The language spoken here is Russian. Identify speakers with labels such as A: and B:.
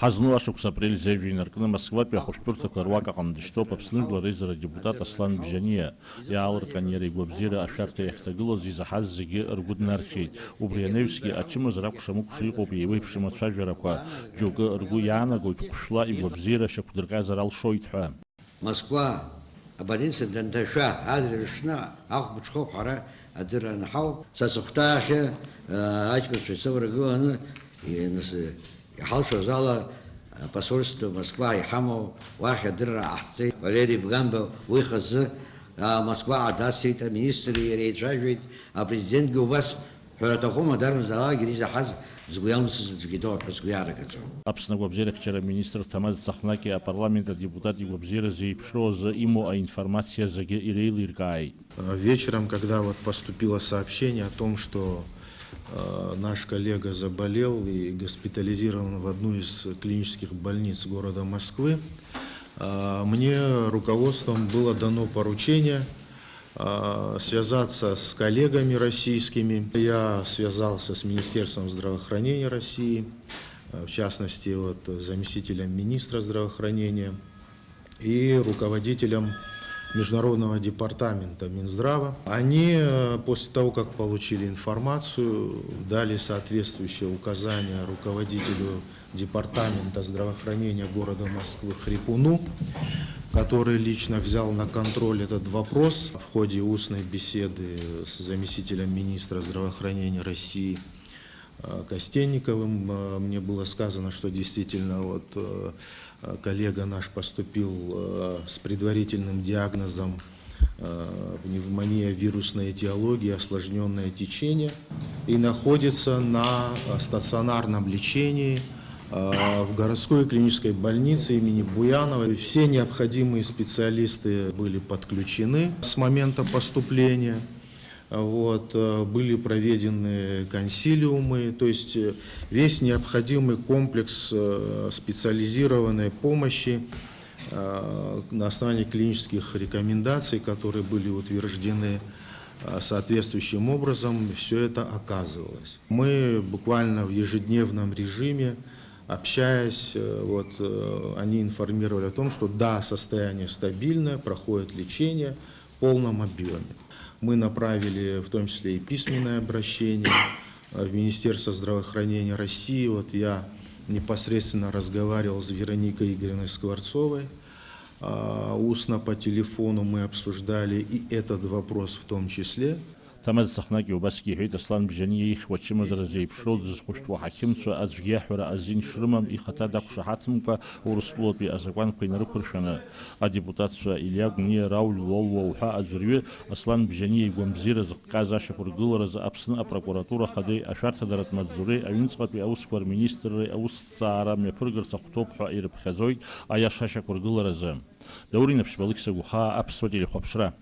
A: Ҳазну ашықәс апрель зежәы инаркны Москватәи ахәышәтәырҭақәа руак аҟны дышьҭоуп Аԥсны Жәлар Еизара адепутат Аслан Бжьаниа. Иаалырҟьан иара игәабзиара ашәарҭа иахьҭагылаз изаҳаз зегьы ргәы днархьеит. Убри анаҩсгьы ачымазара акәша-мыкәша иҟоуп еиуеиԥшым ацәажәарақәа. Џьоукы ргәы иаанагоит хәшәла игәабзиара шьақәдырҟьазар алшоит ҳәа.
B: Москва аболица данҭашәа адырҩаҽны ахәбыҽхоуп ҳара адырра анҳауп. Са сыхәҭаахьы аҷкәынцәа исываргыланы иҳалшоз ала посольство Москва иҳамоу уахь адырра ҟаҳҵеит. Валерий Бгамба уи хазы Москваҟа дасит, аминистри иара еицәажәеит, апрезидентгьы убас ҳәара аҭахума дарбанзаалак изаҳаз згәы иалмсыз аӡәгьы доуп ҳәа сгәы иаанагаӡом.
A: Аԥсны агәабзиарахьчара министр Ҭамаз Ҵахнаки апарламент адепутат игәабзиара зеиԥшроу азы имоу аинформациа зегьы иреилиркааит.
C: Вечером, когда вот поступило сообщение о том, что наш коллега заболел и госпитализирован в одну из клинических больниц города Москвы, мне руководством было дано поручение связаться с коллегами российскими. Я связался с Министерством здравоохранения России, в частности, вот, заместителем министра здравоохранения и руководителем Международного департамента Минздрава. Они после того, как получили информацию, дали соответствующее указание руководителю департамента здравоохранения города Москвы Хрипуну, который лично взял на контроль этот вопрос. В ходе устной беседы с заместителем министра здравоохранения России Костенниковым мне было сказано, что действительно вот коллега наш поступил с предварительным диагнозом пневмония вирусной этиологии, осложненное течение, и находится на стационарном лечении в городской клинической больнице имени Буянова. Все необходимые специалисты были подключены с момента поступления. Вот, были проведены консилиумы, то есть весь необходимый комплекс специализированной помощи на основании клинических рекомендаций, которые были утверждены соответствующим образом, все это оказывалось. Мы буквально в ежедневном режиме, общаясь, вот, они информировали о том, что да, состояние стабильное, проходит лечение в полном объеме. Мы направили в том числе и письменное обращение в Министерство здравоохранения России. Вот я непосредственно разговаривал с Вероникой Игоревной Скворцовой. Устно по телефону мы обсуждали и этот вопрос в том числе.
A: Ҭамаз Ҵахнаки убасгьы иҳәеит Аслан Бжьаниа ихьуа ачымазара зеиԥшроу дызхәышәтәуа ҳақьымцәа аӡәгьы иаҳәара азин шрымам ихаҭа дақәшаҳаҭымкәа Урыстәылатәи азакәанқәа инарықәыршәаны. Адепутатцәа Илиа Гәниа, Рауль Лолуа уҳәа аӡәырҩы Аслан Бжьаниа игәамбзиара зыхҟьаз ашьақәыргыларазы Аԥсны апрокуратура хадеи ашәарҭадаратә маҵзуреи аҩныҵҟатәи аусқәа рминистрреи аусҭҵаара мҩаԥыргарц ахәҭоуп ҳәа ирыԥхьаӡоит аиаша ашьақәыргыларазы. Даурин Аԥшьбалықь Сагәхаа, Аԥсуа телехәаԥшра.